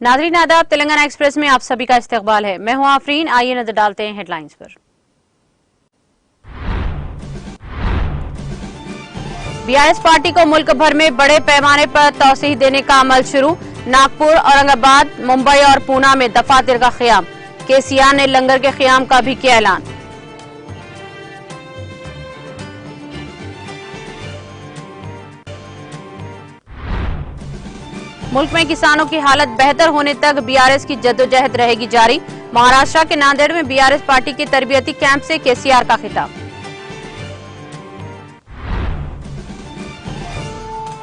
नाज़रीन आदाब, तेलंगाना एक्सप्रेस में आप सभी का इस्तकबाल है। मैं हूं आफरीन। आइए नजर डालते हैं हेडलाइंस पर। बीआरएस पार्टी को मुल्क भर में बड़े पैमाने पर तौसीह देने का अमल शुरू। नागपुर, औरंगाबाद, मुंबई और पूना में दफातर का क़याम। केसीआर ने लंगर के क़याम का भी किया ऐलान। मुल्क में किसानों की हालत बेहतर होने तक बीआरएस की जद्दोजहद रहेगी जारी। महाराष्ट्र के नांदेड़ में बीआरएस पार्टी के तरबियती कैंप से केसीआर का खिताब।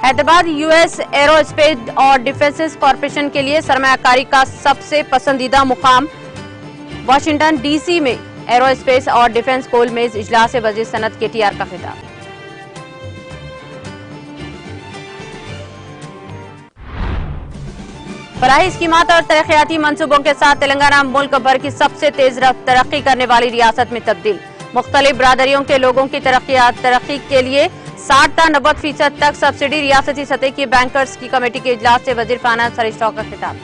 हैदराबाद यूएस एरोस्पेस और डिफेंस कॉरपोरेशन के लिए सरमायाकारी का सबसे पसंदीदा मुकाम। वाशिंगटन डीसी में एरोस्पेस और डिफेंस गोलमेज इजलास से वजीर सनत केटीआर का खिताब। फलाही स्कीमात और तरक्याती मंसूबों के साथ तेलंगाना मुल्क भर की सबसे तेज तरक्की करने वाली रियासत में तब्दील। मुख्तलिफ बरादरियों के लोगों की तरक्की के लिए 60 से 90% तक सब्सिडी। रियासती सतह की बैंकर्स की कमेटी के इजलास से वजीर फाइनेंस हरीश राव का खिताब।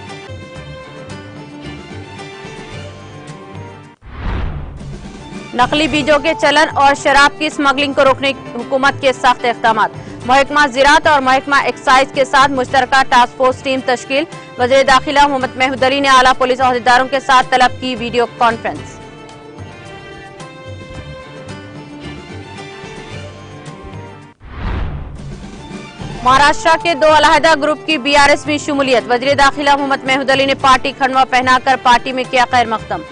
नकली बीजों के चलन और शराब की स्मगलिंग को रोकने हुकूमत के सख्त इक़दाम। महकमा ज़राअत और महकमा एक्साइज के साथ मुश्तरका टास्क फोर्स टीम तश्कील। वज़ीर दाखिला मोहम्मद महमूद अली ने आला पुलिस अहदेदारों के साथ तलब की वीडियो कॉन्फ्रेंस। महाराष्ट्र के 2 अलहदा ग्रुप की बीआरएस में शमूलियत। वज़ीर दाखिला मोहम्मद महमूद अली ने पार्टी खंडवा पहनाकर पार्टी में किया खैर मकदम।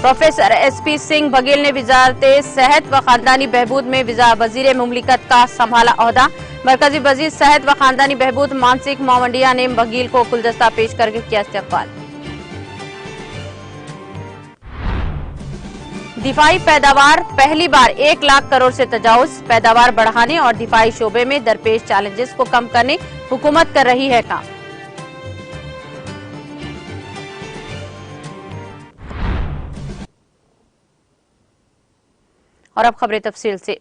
प्रोफेसर एसपी सिंह बघेल ने वजारत सेहत व खानदानी बहबूद में वजीर मुमलिकत का संभाला ओहदा। मरकजी वजीर सेहत व खानदानी बहबूद मानसिक मावंडिया ने बघेल को गुलदस्ता पेश करके किया इस्तकबाल। दिफाई पैदावार पहली बार 1 लाख करोड़ से तजावुज। पैदावार बढ़ाने और दिफाई शोबे में दरपेश चैलेंजेस को कम करने हुकूमत कर रही है काम। और अब खबरें तफसील से।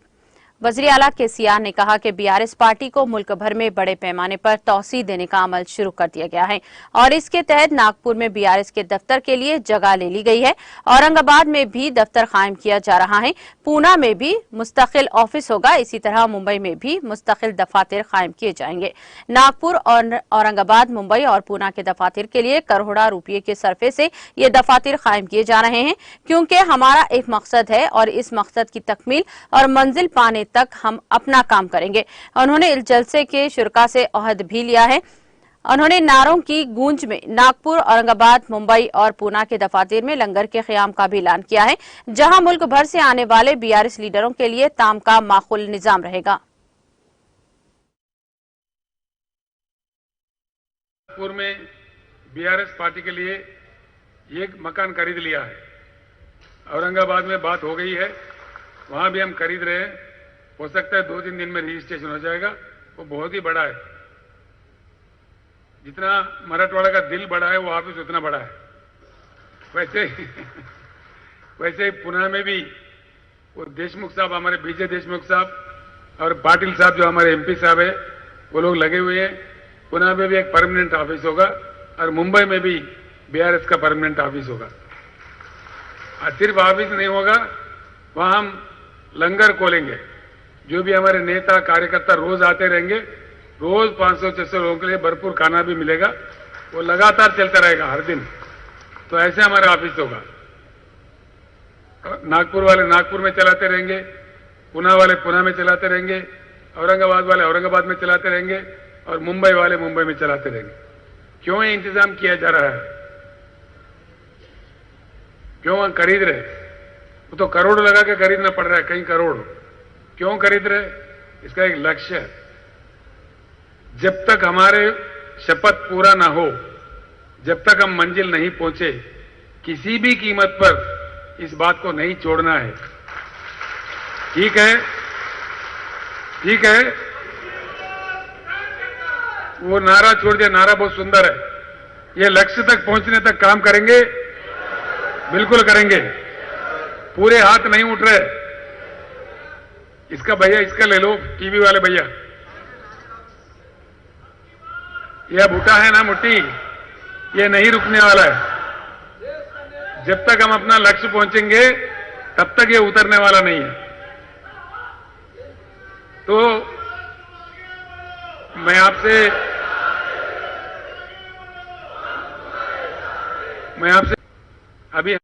वज़ीर आला केसीआर ने कहा कि बीआरएस पार्टी को मुल्क भर में बड़े पैमाने पर तौसीह देने का अमल शुरू कर दिया गया है और इसके तहत नागपुर में बीआरएस के दफ्तर के लिए जगह ले ली गई है। औरंगाबाद में भी दफ्तर कायम किया जा रहा है। पूना में भी मुस्तकिल ऑफिस होगा। इसी तरह मुंबई में भी मुस्तकिल दफातर कायम किए जाएंगे। नागपुर और औरंगाबाद, मुंबई और पूना के दफातर के लिए करोड़ों रुपये के सरफे से ये दफातर कायम किए जा रहे हैं, क्योंकि हमारा एक मकसद है और इस मकसद की तकमील और मंजिल पाने तक हम अपना काम करेंगे। उन्होंने इस जलसे के शुरका से ओहद भी लिया है। उन्होंने नारों की गूंज में नागपुर, औरंगाबाद, मुंबई और पूना के दफातर में लंगर के क़याम का भी ऐलान किया है, जहां मुल्क भर से आने वाले बीआरएस लीडरों के लिए ताम का माकूल निजाम रहेगा। नागपुर में बीआरएस पार्टी के लिए एक मकान खरीद लिया है। औरंगाबाद में बात हो गई है, वहां भी हम खरीद रहे हैं। हो सकता है 2-3 दिन में रजिस्ट्रेशन हो जाएगा। वो बहुत ही बड़ा है। जितना मराठवाड़ा का दिल बड़ा है, वो ऑफिस उतना बड़ा है। वैसे ही पुणे में भी वो देशमुख साहब, हमारे विजय देशमुख साहब और पाटिल साहब जो हमारे एमपी साहब है, वो लोग लगे हुए हैं। पुणे में भी एक परमानेंट ऑफिस होगा और मुंबई में भी बीआरएस का परमानेंट ऑफिस होगा। और सिर्फ ऑफिस नहीं होगा, वहां हम लंगर खोलेंगे। जो भी हमारे नेता कार्यकर्ता रोज आते रहेंगे, रोज 500-600 लोगों के लिए भरपूर खाना भी मिलेगा। वो लगातार चलता रहेगा हर दिन। तो ऐसे हमारा ऑफिस होगा। नागपुर वाले नागपुर में चलाते रहेंगे, पुणे वाले पुणे में चलाते रहेंगे, औरंगाबाद वाले औरंगाबाद में चलाते रहेंगे और मुंबई वाले मुंबई में चलाते रहेंगे। क्यों ये इंतजाम किया जा रहा है? क्यों हम खरीद रहे? वो तो करोड़ लगा के खरीदना पड़ रहा है, कई करोड़। क्यों खरीद रहे? इसका एक लक्ष्य है। जब तक हमारे शपथ पूरा ना हो, जब तक हम मंजिल नहीं पहुंचे, किसी भी कीमत पर इस बात को नहीं छोड़ना है। ठीक है? ठीक है? वो नारा छोड़ दिया। नारा बहुत सुंदर है। ये लक्ष्य तक पहुंचने तक काम करेंगे, बिल्कुल करेंगे। पूरे हाथ नहीं उठ रहे। इसका भैया, इसका ले लो, टीवी वाले भैया, यह बूटा है ना मुट्ठी, ये नहीं रुकने वाला है। जब तक हम अपना लक्ष्य पहुंचेंगे तब तक ये उतरने वाला नहीं है। तो मैं आपसे अभी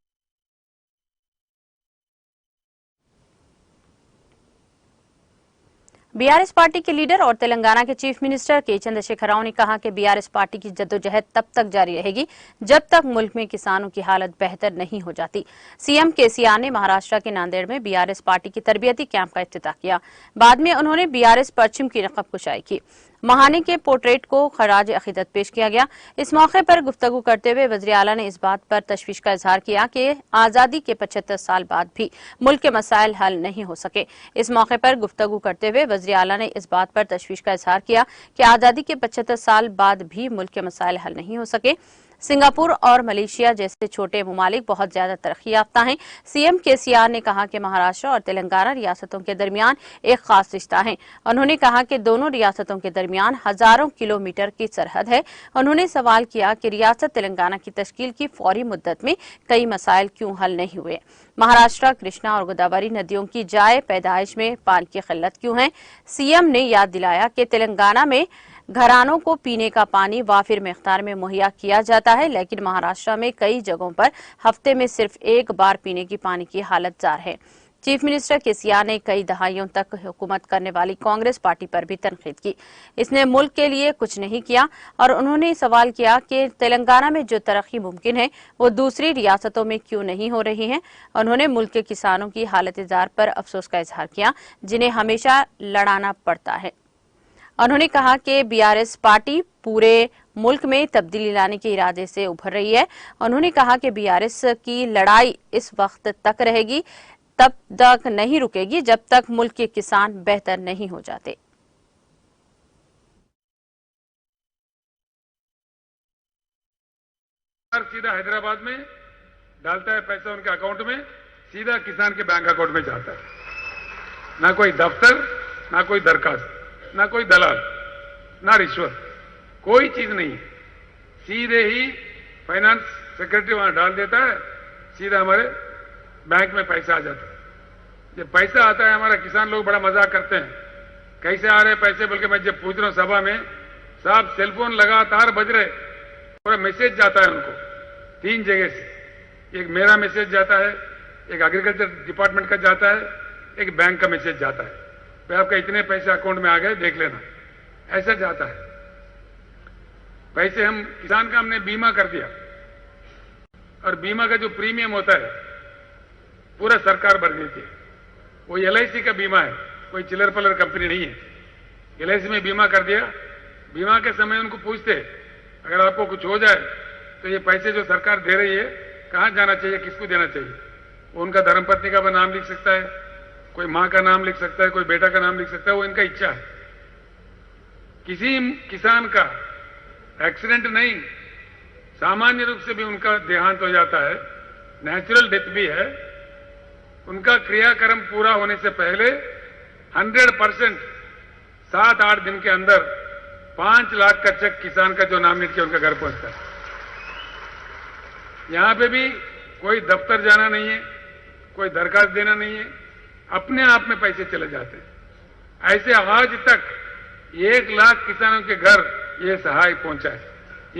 बीआरएस पार्टी के लीडर और तेलंगाना के चीफ मिनिस्टर के चंद्रशेखर राव ने कहा कि बीआरएस पार्टी की जद्दोजहद तब तक जारी रहेगी जब तक मुल्क में किसानों की हालत बेहतर नहीं हो जाती। सीएम केसीआर ने महाराष्ट्र के नांदेड़ में बीआरएस पार्टी की तरबियती कैंप का इफ्तिताह किया। बाद में उन्होंने बीआरएस पश्चिम की नकब कुशाई की। महाने के पोर्ट्रेट को खराज अकीदत पेश किया गया। इस मौके पर गुफ्तगू करते हुए वज़ीर आला ने इस बात पर तशवीश का इजहार किया कि आजादी के 75 साल बाद भी मुल्क के मसाइल हल नहीं हो सके। इस मौके पर गुफ्तगू करते हुए वज़ीर आला ने इस बात पर तशवीश का इजहार किया कि आजादी के 75 साल बाद भी मुल्क के मसाइल हल नहीं हो सके। सिंगापुर और मलेशिया जैसे छोटे ममालिक बहुत ज्यादा तरक्की याफ्ता हैं। सीएम केसीआर ने कहा कि महाराष्ट्र और तेलंगाना रियासतों के दरमियान एक खास रिश्ता है। उन्होंने कहा कि दोनों रियासतों के दरमियान हजारों किलोमीटर की सरहद है। उन्होंने सवाल किया कि रियासत तेलंगाना की तश्कील की फौरी मुद्दत में कई मसाइल क्यों हल नहीं हुए। महाराष्ट्र कृष्णा और गोदावरी नदियों की जाए पैदाइश में पानी की किल्लत क्यों है। सीएम ने याद दिलाया कि तेलंगाना में घरानों को पीने का पानी वाफिर मिकदार में मुहैया किया जाता है, लेकिन महाराष्ट्र में कई जगहों पर हफ्ते में सिर्फ एक बार पीने की पानी की हालत जार है। चीफ मिनिस्टर केसीआर ने कई दहाइयों तक हुकूमत करने वाली कांग्रेस पार्टी पर भी तनकीद की। इसने मुल्क के लिए कुछ नहीं किया और उन्होंने सवाल किया कि तेलंगाना में जो तरक्की मुमकिन है वो दूसरी रियासतों में क्यों नहीं हो रही है। उन्होंने मुल्क के किसानों की हालत जार पर अफसोस का इजहार किया, जिन्हें हमेशा लड़ाना पड़ता है। उन्होंने कहा कि बीआरएस पार्टी पूरे मुल्क में तब्दीली लाने के इरादे से उभर रही है। उन्होंने कहा कि बीआरएस की लड़ाई इस वक्त तक रहेगी, तब तक नहीं रुकेगी जब तक मुल्क के किसान बेहतर नहीं हो जाते। सीधा हैदराबाद में डालता है पैसा उनके अकाउंट में, सीधा किसान के बैंक अकाउंट में जाता है। ना कोई दफ्तर, ना कोई दरखास्त, ना कोई दलाल, ना रिश्वत, कोई चीज नहीं है। सीधे ही फाइनेंस सेक्रेटरी वहां डाल देता है, सीधा हमारे बैंक में पैसा आ जाता है। जब पैसा आता है हमारा किसान लोग बड़ा मजाक करते हैं, कैसे आ रहे पैसे बोल के मैं जब पूछ रहा हूं सभा में, साहब सेलफोन लगातार बज रहे, पूरा मैसेज जाता है उनको 3 जगह से। एक मेरा मैसेज जाता है, एक एग्रीकल्चर डिपार्टमेंट का जाता है, एक बैंक का मैसेज जाता है, भाई आपका इतने पैसे अकाउंट में आ गए देख लेना, ऐसा जाता है। पैसे हम किसान का हमने बीमा कर दिया और बीमा का जो प्रीमियम होता है पूरा सरकार भर देती है। वो एलआईसी का बीमा है, कोई चिल्लर पलर कंपनी नहीं है। एलआईसी में बीमा कर दिया, बीमा के समय उनको पूछते अगर आपको कुछ हो जाए तो ये पैसे जो सरकार दे रही है कहां जाना चाहिए, किसको देना चाहिए। वो उनका धर्मपत्नी का नाम लिख सकता है, कोई मां का नाम लिख सकता है, कोई बेटा का नाम लिख सकता है, वो इनका इच्छा है। किसी किसान का एक्सीडेंट नहीं, सामान्य रूप से भी उनका देहांत हो जाता है, नेचुरल डेथ भी है, उनका क्रियाक्रम पूरा होने से पहले 100% 7-8 दिन के अंदर 5 लाख का चेक किसान का जो नाम लिख के उनका घर पहुंचता है। यहां पे भी कोई दफ्तर जाना नहीं है, कोई दरखास्त देना नहीं है, अपने आप में पैसे चले जाते हैं। ऐसे आज तक 1 लाख किसानों के घर ये सहाय पहुंचा है।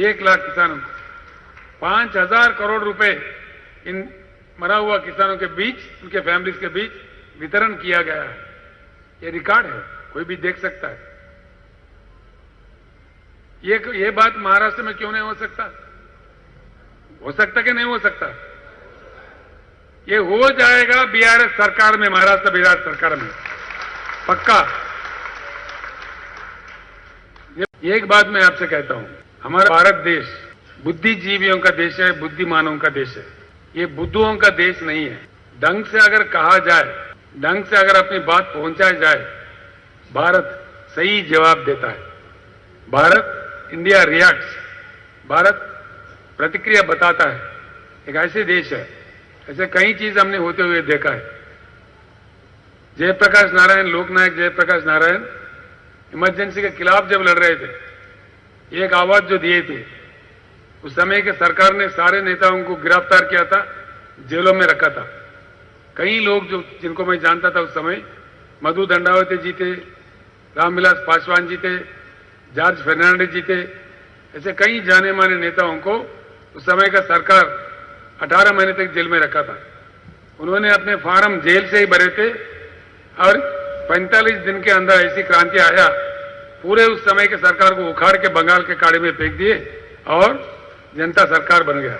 1 लाख किसानों को 5,000 करोड़ रुपए इन मरा हुआ किसानों के बीच, उनके फैमिलीज के बीच वितरण किया गया है। ये रिकॉर्ड है, कोई भी देख सकता है। ये बात महाराष्ट्र में क्यों नहीं हो सकता? हो सकता कि नहीं हो सकता? ये हो जाएगा बीआरएस सरकार में, महाराष्ट्र बिहार सरकार में, पक्का। एक बात मैं आपसे कहता हूं, हमारा भारत देश बुद्धिजीवियों का देश है, बुद्धिमानों का देश है। ये बुद्धुओं का देश नहीं है। ढंग से अगर कहा जाए, ढंग से अगर अपनी बात पहुंचाई जाए, भारत सही जवाब देता है। भारत इंडिया रिएक्ट्स, भारत प्रतिक्रिया बताता है। एक ऐसे देश है, ऐसे कई चीज हमने होते हुए देखा है। जयप्रकाश नारायण, लोकनायक जयप्रकाश नारायण इमरजेंसी के खिलाफ जब लड़ रहे थे एक आवाज जो दिए थे, उस समय के सरकार ने सारे नेताओं को गिरफ्तार किया था, जेलों में रखा था। कई लोग जो जिनको मैं जानता था उस समय, मधु दंडावती जी थे, रामविलास पासवान जी थे, जॉर्ज फर्नांडिस जी थे, ऐसे कई जाने माने नेताओं को उस समय का सरकार 18 महीने तक जेल में रखा था। उन्होंने अपने फार्म जेल से ही भरे थे और 45 दिन के अंदर ऐसी क्रांति आया, पूरे उस समय के सरकार को उखाड़ के बंगाल के काड़े में फेंक दिए और जनता सरकार बन गया।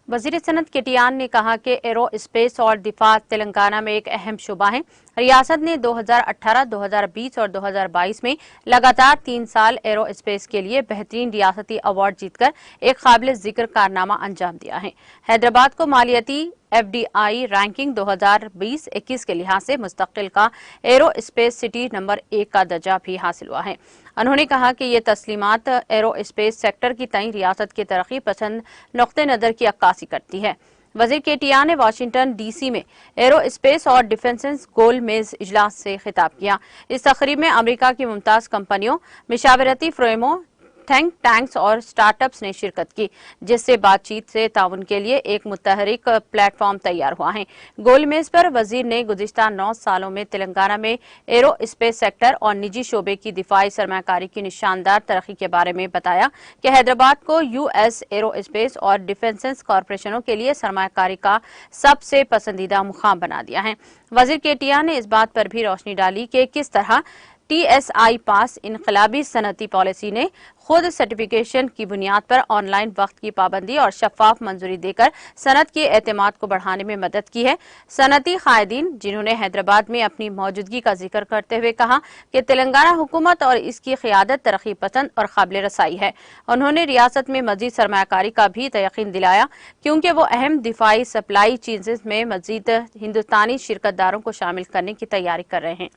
वजीर सनत केटीआन ने कहा कि एरो स्पेस और दिफा तेलंगाना में एक अहम शुबा है। रियासत ने 2018, 2020 और 2022 में लगातार 3 साल एरो स्पेस के लिए बेहतरीन रियासती अवार्ड जीतकर एक काबिल जिक्र कारनामा अंजाम दिया है। हैदराबाद को मालियाती FDI रैंकिंग 2020-21 के लिहाज से मुस्तकिल का एरो स्पेस सिटी नंबर 1 का दर्जा भी हासिल हुआ है। उन्होंने कहा कि ये तस्लीमात एरो स्पेस सेक्टर की तय रियासत के तरक्की पसंद नुक्ते नजर की अक्कासी करती है। वजीर केटीआन ने वाशिंगटन DC में एरो स्पेस और डिफेंस गोल मेज इजलास से खिताब किया। इस तकरीब में अमेरिका की मुमताज कंपनियों, मिशावरती फर्मों, थिंक टैंक्स और स्टार्टअप्स ने शिरकत की, जिससे बातचीत से ताउन के लिए एक मुतहरिक प्लेटफॉर्म तैयार हुआ है। गोलमेज पर वजीर ने गुज़िश्ता 9 सालों में तेलंगाना में एरो स्पेस सेक्टर और निजी शोबे की दिफाई सरमाकारी की निशानदार तरक्की के बारे में बताया कि हैदराबाद को US एरो स्पेस और डिफेंस कॉरपोरेशनों के लिए सरमाकारी का सबसे पसंदीदा मुकाम बना दिया है। वजीर केटीआन ने इस बात पर भी रोशनी डाली कि किस तरह TSI पास इनकलाबी सनती पॉलिसी ने खुद सर्टिफिकेशन की बुनियाद पर ऑनलाइन वक्त की पाबंदी और शफाफ मंजूरी देकर सनत के एतमाद को बढ़ाने में मदद की है। सनती कायदीन जिन्होंने हैदराबाद में अपनी मौजूदगी का जिक्र करते हुए कहा कि तेलंगाना हुकूमत और इसकी क़ियादत तरक्की पसंद और काबिल रसाई है। उन्होंने रियासत में मजीद सरमायाकारी का भी यकीन दिलाया, क्योंकि वो अहम दिफाई सप्लाई चेन्स में मजीद हिंदुस्तानी शिरकतदारों को शामिल करने की तैयारी कर रहे हैं।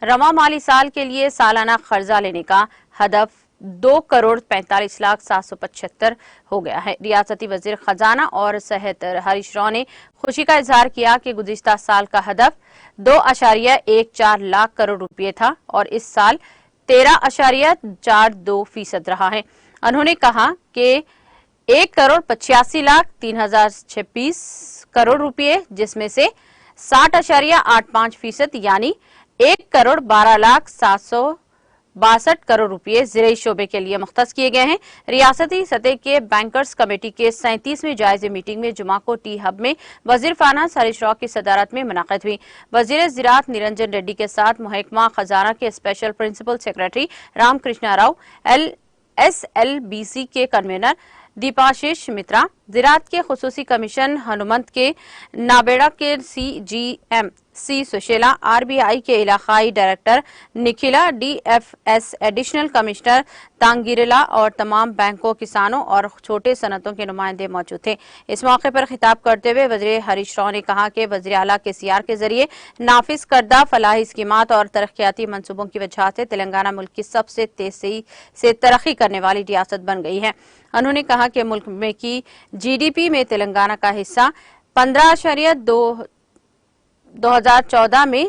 रवा माली साल के लिए सालाना कर्जा लेने का हदफ 2,45,775 हो गया है। रियासती वजीर खजाना और सेहत हरीश राव ने खुशी का इजहार किया कि गुज़िश्ता साल का हदफ 2.14 लाख करोड़ रुपये था और इस साल 13.42% रहा है। उन्होंने कहा कि 1,85,03,026 करोड़ रुपये, जिसमें से 60.85% यानी 1,12,762 करोड़ रुपये ज़िरई शोबे के लिए मुख्तस किए गए हैं। रियासती सतह के बैंकर्स कमेटी के 37वें जायजे मीटिंग में जुमा को टी हब में वजीर फाइनेंस हरीश राव की सदारत में मुनाक़िद हुई। वजीर ज़राअत निरंजन रेड्डी के साथ महकमा खजाना के special principal secretary Ramakrishna Rao, SLBC के कन्वीनर दीपाशीष मित्रा, ज़राअत के खुसूसी कमीशन हनुमंत के, नाबेड़ा के CGM C सुशीला, RBI के इलाकाई director Nikhila, DFS additional commissioner तांगिरला और तमाम बैंकों, किसानों और छोटे सनतों के नुमाइंदे मौजूद थे। इस मौके पर खिताब करते हुए वज़ीर हरीश राव ने कहा कि वज़ीर आला KCR के जरिए नाफिज करदा फलाही स्कीमात और तरक्याती मंसूबों की वजह से तेलंगाना मुल्क की सबसे तेजी से तरक्की करने वाली रियासत बन गई है। उन्होंने कहा कि मुल्क में की GDP में तेलंगाना का हिस्सा 2014 में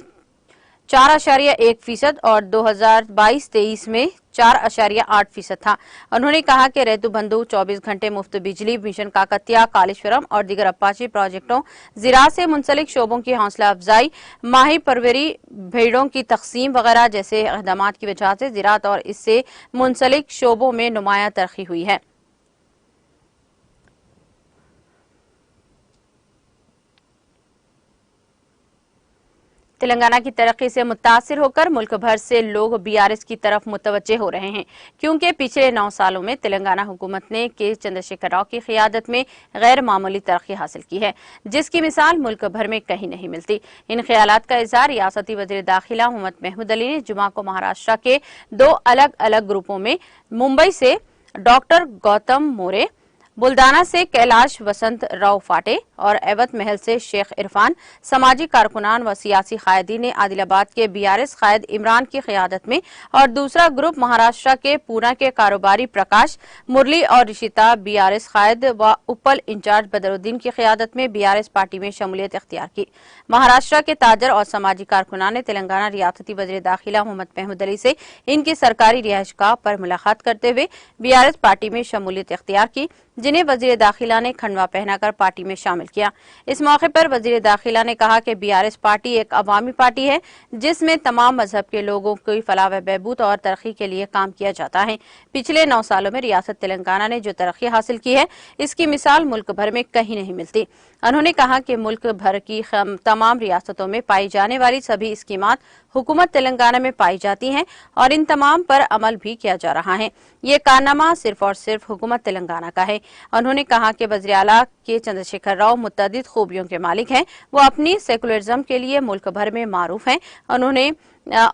4.1% और 2022-23 में 4.8% था। उन्होंने कहा कि रेतु बंधु 24 घंटे मुफ्त बिजली मिशन काकतिया, कालेश्वरम और दीगर अपाची प्रोजेक्टों, ज़राअत से मुंसलिक शोबों की हौसला अफजाई, माही परवरी, भेड़ों की तकसीम वगैरह जैसे इक़दामात की वजह से ज़राअत और इससे मुंसलिक शोबों में नुमायां तरक्की हुई है। तेलंगाना की तरक्की से मुतासिर होकर मुल्क भर से लोग BRS की तरफ मुतवज्जे हो रहे हैं, क्योंकि पिछले 9 सालों में तेलंगाना हुकूमत ने के चंद्रशेखर राव की क़ियादत में गैर मामूली तरक्की हासिल की है, जिसकी मिसाल मुल्क भर में कहीं नहीं मिलती। इन ख्यालात का इज़हार रियासती वज़ीर दाखिला मोहम्मद महमूद अली ने जुमा को महाराष्ट्र के 2 अलग अलग ग्रुपों में मुंबई से डॉक्टर गौतम मोरे, बुल्दाना से कैलाश वसंत राव फाटे और एवत महल से शेख इरफान, समाजी कारकुनान व सियासी कायदी ने आदिलाबाद के बीआरएस कायद इमरान की क़यादत में और दूसरा ग्रुप महाराष्ट्र के पूना के कारोबारी प्रकाश, मुरली और ऋषिता बीआरएस कायद व उपल इंचार्ज बदरुद्दीन की क़यादत में बीआरएस पार्टी में शमूलियत इख्तियार की। महाराष्ट्र के ताजर और समाजी कारकुनान ने तेलंगाना रियासती वज़ीर दाखिला मोहम्मद महमूद अली से इनकी सरकारी रिहाइशगाह पर मुलाकात करते हुए बीआरएस पार्टी में शमूलियत इख्तियार की, जिन्हें वजीर दाखिला ने खंडवा पहनाकर पार्टी में शामिल किया। इस मौके पर वजीर दाखिला ने कहा कि बीआरएस पार्टी एक अवामी पार्टी है जिसमें तमाम मजहब के लोगों की फलाह व बहबूद और तरक्की के लिए काम किया जाता है। पिछले 9 सालों में रियासत तेलंगाना ने जो तरक्की हासिल की है, इसकी मिसाल मुल्क भर में कहीं नहीं मिलती। उन्होंने कहा कि मुल्क भर की तमाम रियासतों में पाई जाने वाली सभी स्कीमात हुकूमत तेलंगाना में पाई जाती हैं और इन तमाम पर अमल भी किया जा रहा है। ये कारनामा सिर्फ और सिर्फ हुकूमत तेलंगाना का है। उन्होंने कहा कि वज़ीर आला के चंद्रशेखर राव मुतअद्दिद खूबियों के मालिक हैं, वो अपनी सेकुलरिज्म के लिए मुल्क भर में मारूफ हैं। उन्होंने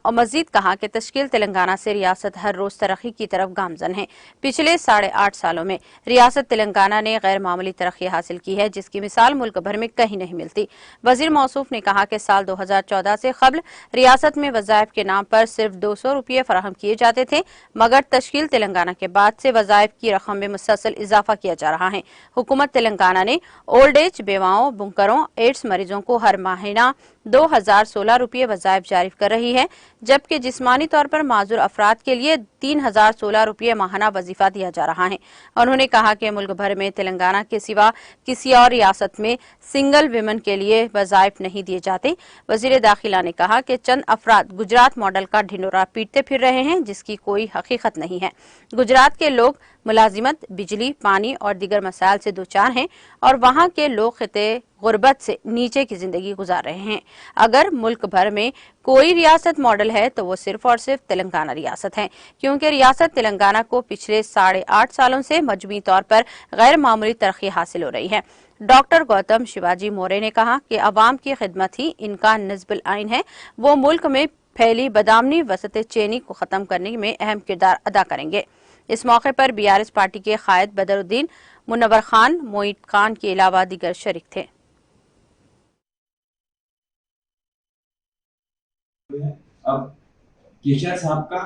मजीद कहा कि तश्कील तेलंगाना से रियासत हर रोज तरक्की की तरफ गामजन है। पिछले 8.5 सालों में रियासत तेलंगाना ने गैर मामूली तरक्की हासिल की है, जिसकी मिसाल मुल्क भर में कहीं नहीं मिलती। वजीर मौसूफ ने कहा कि साल 2014 से कबल रियासत में वज़ाइफ के नाम पर सिर्फ 200 रुपये फराहम किए जाते थे, मगर तश्कील तेलंगाना के बाद से वज़ाइफ की रकम में मुसलसल इजाफा किया जा रहा है। हुकूमत तेलंगाना ने ओल्ड एज, बेवाओं, बुनकरों, एड्स मरीजों को हर महीना 2016 रुपये वज़ाइफ जारी कर रही है, जबकि जिस्मानी तौर पर माजूर अफराद के लिए 3016 रुपये माहाना वजीफा दिया जा रहा है। उन्होंने कहा कि मुल्क भर में तेलंगाना के सिवा किसी और रियासत में सिंगल विमेन के लिए वज़ाइफ नहीं दिए जाते। वजीर दाखिला ने कहा कि चंद अफराद गुजरात मॉडल का ढिंडोरा पीटते फिर रहे हैं, जिसकी कोई हकीकत नहीं है। गुजरात के लोग मुलाजिमत, बिजली, पानी और दीगर मसाइल से दो-चार हैं और वहाँ के लोग खिते गुर्बत से नीचे की जिंदगी गुजार रहे हैं। अगर मुल्क भर में कोई रियासत मॉडल है तो वो सिर्फ और सिर्फ तेलंगाना रियासत है, क्योंकि रियासत तेलंगाना को पिछले 8.5 सालों से मजमूई तौर पर गैर मामूली तरक्की हासिल हो रही है। डॉक्टर गौतम शिवाजी मौर्य ने कहा कि अवाम की खिदमत ही इनका निज़्बुल आइन है। वो मुल्क में फैली बदामनी वसत चैनी को खत्म करने में अहम किरदार अदा करेंगे। इस मौके पर बीआरएस पार्टी के कायद बदरुद्दीन, मुनव्वर खान, मोईद खान के अलावा दीगर शरीक थे। अब केसीआर साहब का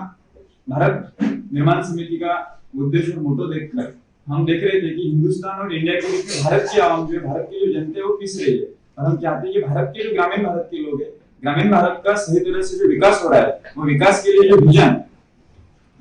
भारत निर्माण समिति का उद्देश्य और मोटो देखकर हम देख रहे थे कि हिंदुस्तान और इंडिया के बीच में भारत की आवाम जो भारत की जो जनता है वो पिस रही है, और हम चाहते हैं कि भारत के जो ग्रामीण भारत के लोग हैं, ग्रामीण भारत का सही तरह से जो विकास हो रहा है, वो विकास के लिए जो विजन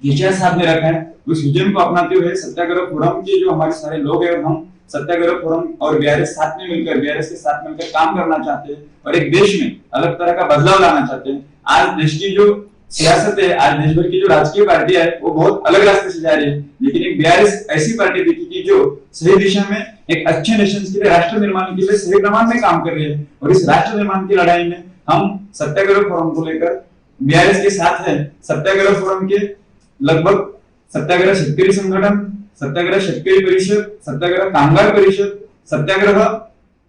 केसीआर साहब ने रखा है, उस विजन को अपनाते हुए सत्याग्रह फोरम के जो हमारे सारे लोग हैं, हम सत्याग्रह फोरम और बीआरएस के साथ मिलकर काम करना चाहते हैं और एक देश में अलग तरह का बदलाव लाना चाहते हैं। आज देश की जो सियासत है, आज देश भर की जो राजकीय पार्टियां है, वो बहुत अलग रास्ते से जा रही है, लेकिन एक बीआरएस ऐसी पार्टी देखी कि जो सही दिशा में एक अच्छे नेशन के लिए, राष्ट्र निर्माण के लिए सही प्रमाण में काम कर रही है। और इस राष्ट्र निर्माण की लड़ाई में हम सत्याग्रह फोरम को लेकर बीआरएस के साथ है। सत्याग्रह फोरम के लगभग सत्याग्रह शेतकरी संगठन, सत्याग्रह शेतकरी परिषद, सत्याग्रह कामगार परिषद, सत्याग्रह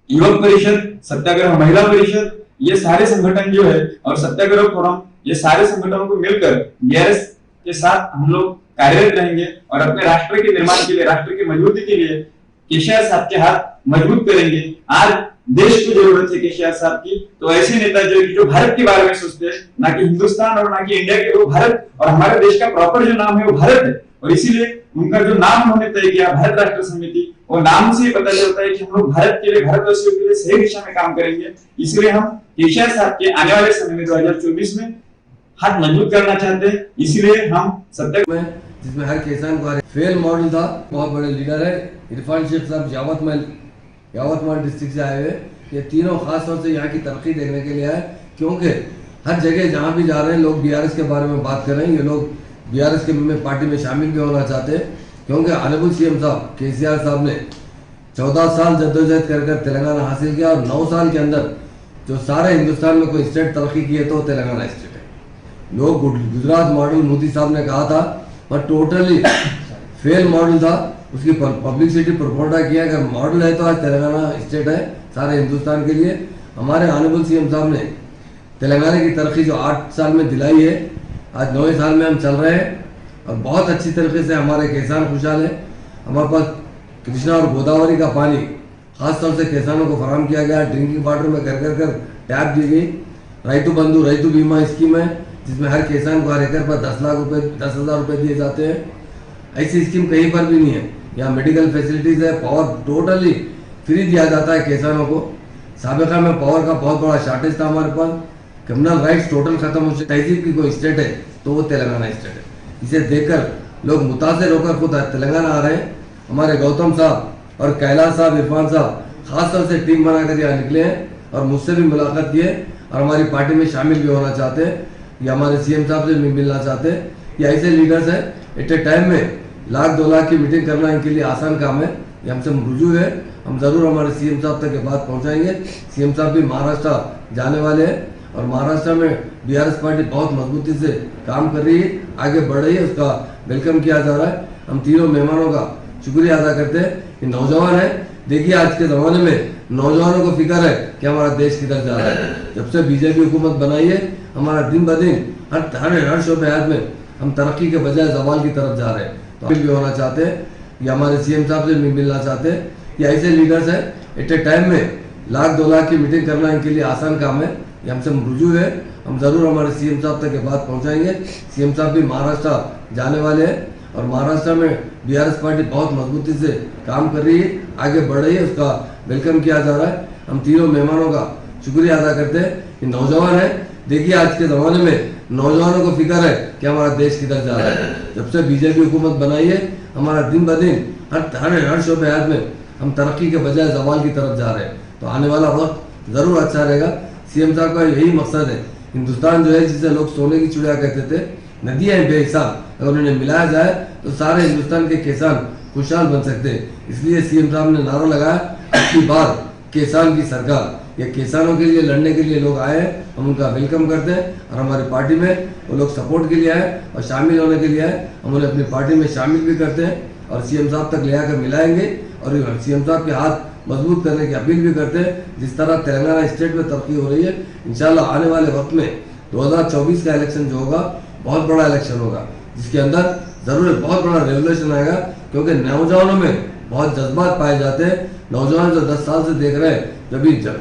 युवक परिषद, सत्याग्रह महिला परिषद, ये सारे संगठन जो है और सत्याग्रह फोरम, ये सारे संगठनों को मिलकर बीआरएस के साथ हम लोग कार्यरत रहेंगे और अपने राष्ट्र के निर्माण के लिए, राष्ट्र की मजबूती के लिए केसीआर साहब के हाथ मजबूत करेंगे। आज देश को जरूरत है केसीआर साहब की, तो ऐसे नेता जो भारत के बारे में सोचते हैं, ना कि हिंदुस्तान और ना कि इंडिया के, वो भारत और हमारे देश का प्रॉपर जो नाम है वो भारत है। और इसीलिए उनका जो नाम उन्होंने तय किया भारत राष्ट्र समिति, वो नाम से ही पता चलता है कि हम लोग भारत के लिए, भारतवासियों के लिए सही दिशा में काम करेंगे। इसलिए हम केसीआर साहब के आने वाले समय में 2024 में हाथ मजबूत करना चाहते हैं। इसलिए हम सत्याग्रह में, जिसमें हर किसान को फेल मॉडल था, बहुत बड़े लीडर है इरफान शेख साहब यावतमल डिस्ट्रिक्ट से आए हुए। ये तीनों खास तौर से यहाँ की तरक्की देखने के लिए आए, क्योंकि हर जगह जहाँ भी जा रहे हैं लोग बीआरएस के बारे में बात कर रहे हैं। ये लोग बीआरएस के में पार्टी में शामिल भी होना चाहते हैं, क्योंकि ऑनरेबल सीएम साहब केसीआर साहब ने 14 साल जद्दोजहद कर तेलंगाना हासिल किया और 9 साल के अंदर जो सारे हिंदुस्तान में कोई स्टेट तरक्की की है तो तेलंगाना स्टेट है। लोग गुजरात मॉडल मोदी साहब ने कहा था, पर टोटली फेल मॉडल था। उसकी पब्लिसिटी प्रोपोटा किया, अगर मॉडल है तो आज तेलंगाना स्टेट है सारे हिंदुस्तान के लिए। हमारे ऑनरेबल सीएम साहब ने तेलंगाना की तरक्की जो 8 साल में दिलाई है, आज 9वें साल में हम चल रहे हैं और बहुत अच्छी तरीके से हमारे किसान खुशहाल है। हमारे पास कृष्णा और गोदावरी का पानी खासतौर से किसानों को फराहम किया गया। ड्रिंकिंग वाटर में कर टैप दी गई। रैतु बंधु रैतु बीमा स्कीम है जिसमें हर किसान को हर एकड़ पर 10 लाख रुपए 10,000 रुपए दिए जाते हैं। ऐसी स्कीम कहीं पर भी नहीं है। यहाँ मेडिकल फैसिलिटीज है, पावर टोटली फ्री दिया जाता है किसानों को। साबिका में पावर का बहुत बड़ा शॉर्टेज था हमारे पास। क्रिमिनल राइट्स टोटल खत्म हो चुके। तहजीब की कोई स्टेट है तो वो तेलंगाना स्टेट है। इसे देखकर लोग मुतासिर होकर खुद तेलंगाना आ रहे हैं। हमारे गौतम साहब और कैलाश साहब, इरफान साहब खासतौर से टीम बनाकर यहाँ निकले हैं और मुझसे भी मुलाकात की है और हमारी पार्टी में शामिल भी होना चाहते हैं। ये हमारे सीएम साहब से भी मिलना चाहते हैं। ये ऐसे लीडर्स हैं, एट ए टाइम में 1-2 लाख की मीटिंग करना इनके लिए आसान काम है। ये हमसे रुजू है। हम जरूर हमारे सीएम साहब तक ये बात पहुंचाएंगे। सीएम साहब भी महाराष्ट्र जाने वाले हैं और महाराष्ट्र में बीआरएस पार्टी बहुत मजबूती से काम कर रही है, आगे बढ़ रही है, उसका वेलकम किया जा रहा है। हम तीनों मेहमानों का शुक्रिया अदा करते हैं। ये नौजवान है, देखिए आज के जमाने में नौजवानों को फिक्र है कि हमारा देश किधर जा रहा है। जब से बीजेपी हुकूमत बनाई है हमारा दिन ब दिन हर शोबे हयात में हम तरक्की के बजाय जवाल की तरफ जा रहे हैं। तो भी होना चाहते हैं। ये हमारे सीएम साहब से भी मिलना चाहते हैं। ये ऐसे लीडर्स हैं, एट ए टाइम में 1-2 लाख की मीटिंग करना इनके लिए आसान काम है। ये हमसे रुजू है। हम जरूर हमारे सीएम साहब तक ये बात पहुंचाएंगे। सीएम साहब भी महाराष्ट्र जाने वाले हैं और महाराष्ट्र में बीआरएस पार्टी बहुत मजबूती से काम कर रही है, आगे बढ़ रही है, उसका वेलकम किया जा रहा है। हम तीनों मेहमानों का शुक्रिया अदा करते हैं। ये नौजवान है, देखिए आज के जमाने में नौजवानों को फिक्र है कि हमारा देश किधर जा रहा है। जब से बीजेपी हुकूमत बनाई है हमारा दिन ब दिन हर शोबे हयात में हम तरक्की के बजाय जवाल की तरफ जा रहे हैं। तो आने वाला वक्त जरूर अच्छा रहेगा। सीएम साहब का यही मकसद है। हिंदुस्तान जो है जिसे लोग सोने की चिड़िया कहते थे, नदियां बेहिसाब, अगर उन्हें मिलाया जाए तो सारे हिंदुस्तान के किसान खुशहाल बन सकते हैं। इसलिए सीएम साहब ने नारा लगाया, अबकी बार किसान की सरकार। ये किसानों के लिए लड़ने के लिए लोग आए हैं, हम उनका वेलकम करते हैं और हमारी पार्टी में वो लोग सपोर्ट के लिए आए और शामिल होने के लिए आए। हम उन्हें अपनी पार्टी में शामिल भी करते हैं और सीएम साहब तक ले आकर मिलाएंगे और सीएम साहब के हाथ मजबूत करने की अपील भी करते हैं। जिस तरह तेलंगाना स्टेट में तरक्की हो रही है, इंशाल्लाह आने वाले वक्त में 2024 का इलेक्शन जो होगा बहुत बड़ा इलेक्शन होगा, जिसके अंदर जरूर बहुत बड़ा रेवोल्यूशन आएगा। क्योंकि नौजवानों में बहुत जज्बात पाए जाते हैं। नौजवान जो 10 साल से देख रहे हैं,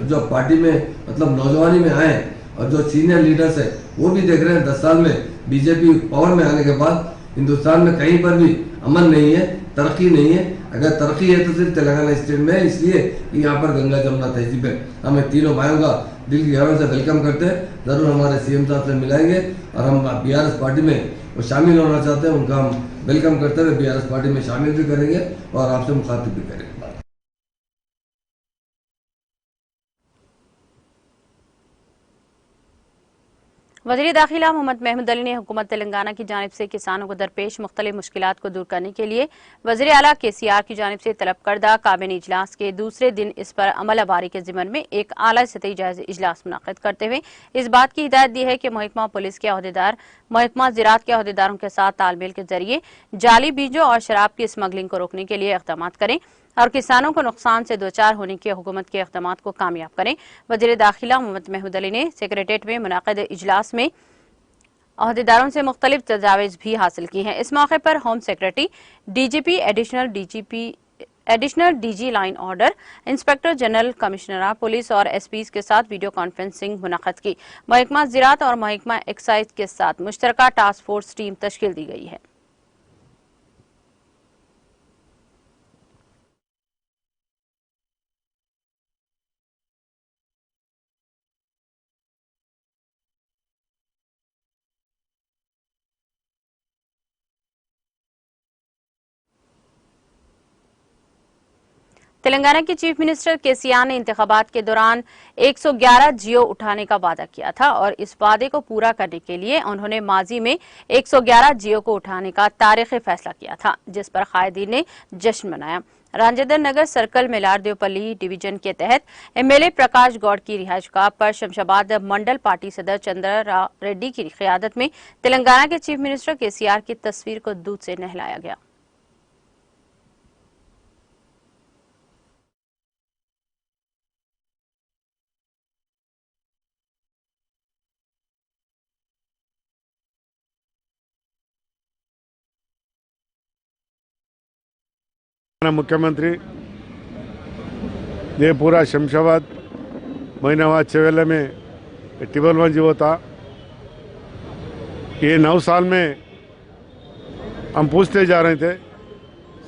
जो पार्टी में मतलब नौजवानी में आए और जो सीनियर लीडर्स है वो भी देख रहे हैं 10 साल में बीजेपी पावर में आने के बाद हिंदुस्तान में कहीं पर भी अमन नहीं है, तरक्की नहीं है। अगर तरक्की है तो सिर्फ तेलंगाना स्टेट में है, इसलिए कि यहाँ पर गंगा जमुना तहजीब है। हमें तीनों भाइयों का दिल की गहराई से वेलकम करते हैं। जरूर हमारे सीएम साहब से मिलाएंगे और हम बीआरएस पार्टी में वो शामिल होना चाहते हैं, उनका हम वेलकम करते हुए बीआरएस पार्टी में शामिल भी करेंगे और आपसे मुखातिब भी करेंगे। वज़ीर दाखिला मोहम्मद महमूद अली ने हुकूमत तेलंगाना की जानिब से किसानों को दरपेश मुख्तलिफ मुश्किलात को दूर करने के लिए वज़ीर आला केसीआर की जानिब से तलब करदा काबीना इजलास के दूसरे दिन इस पर अमल आवारी के ज़िम्मन में एक आला सतही जायज़ा इजलास मुनक़्क़िद करते हुए इस बात की हिदायत दी है कि महकमा पुलिस के अहदेदार महकमा ज़राअत के अहदेदारों के साथ तालमेल के जरिए जाली बीजों और शराब की स्मगलिंग को रोकने के लिए इक़दाम करें और किसानों को नुकसान से दोचार होने के हुकूमत के इक़दाम को कामयाब करें। वज़ीर दाखिला मोहम्मद महमूद अली ने सेक्रेटेरिएट में मुनक़्क़िद इजलास में अहदेदारों से मुख्तलिफ तजावीज़ भी हासिल की हैं। इस मौके पर home secretary, DGP, additional DG line order, inspector general, commissioner police और एसपीज के साथ वीडियो कॉन्फ्रेंसिंग मुनक़्क़िद की। महकमा ज़राअत और महकमा एक्साइज के साथ मुश्तरका टास्क फोर्स टीम तश्कील दी गई है। तेलंगाना के चीफ मिनिस्टर केसीआर ने इंतखाबात के दौरान 111 जियो उठाने का वादा किया था और इस वादे को पूरा करने के लिए उन्होंने माजी में 111 जियो को उठाने का तारीखी फैसला किया था, जिस पर कायदीन ने जश्न मनाया। राजेंद्र नगर सर्कल मेलारदेवपल्ली डिवीजन के तहत एमएलए प्रकाश गौड़ की रिहाइशगाह पर शमशाबाद मंडल पार्टी सदर चंद्रा रेड्डी की क़ियादत में तेलंगाना के चीफ मिनिस्टर केसीआर की तस्वीर को दूध से नहलाया गया। मुख्यमंत्री ये पूरा शमशाबाद महीनावाद चवेले में टिबल वन जो था ये 9 साल में हम पूछते जा रहे थे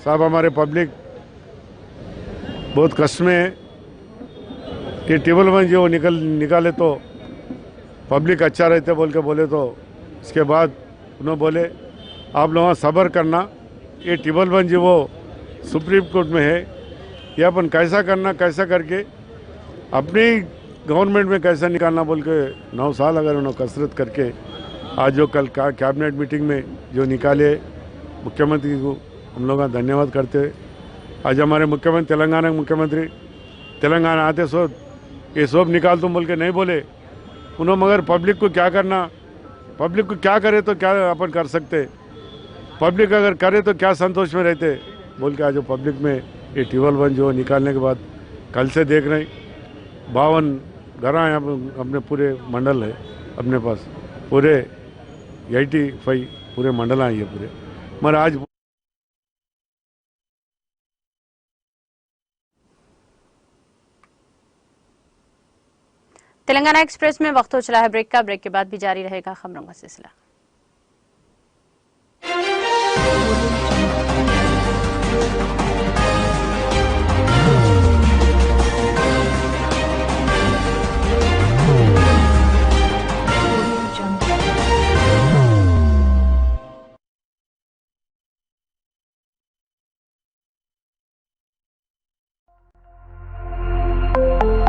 साहब हमारे पब्लिक बहुत कष्ट में है ये टिबल वन जो निकाले तो पब्लिक अच्छा रहते बोल के बोले तो इसके बाद उन्होंने बोले आप लोग सब्र करना ये टिबल वन जो वो सुप्रीम कोर्ट में है ये अपन कैसा करना कैसा करके अपनी गवर्नमेंट में कैसा निकालना बोल के 9 साल अगर उन्होंने कसरत करके आज जो कल का कैबिनेट मीटिंग में जो निकाले मुख्यमंत्री को हम लोग का धन्यवाद करते हैं। आज हमारे मुख्यमंत्री तेलंगाना के मुख्यमंत्री तेलंगाना आते सो ये सब निकाल तुम बोल के नहीं बोले उन्होंने मगर पब्लिक को क्या करना पब्लिक को क्या करे तो क्या अपन कर सकते पब्लिक अगर करे तो क्या संतोष में रहते बोल के आज पब्लिक में ये टिबल वन जो निकालने के बाद कल से देख रहे 52 घर हैं अपने पूरे मंडल है अपने पास पूरे 85 पूरे मंडल हैं ये पूरे मगर आज तेलंगाना एक्सप्रेस में वक्त हो चला है ब्रेक का। ब्रेक के बाद भी जारी रहेगा खबरों का सिलसिला।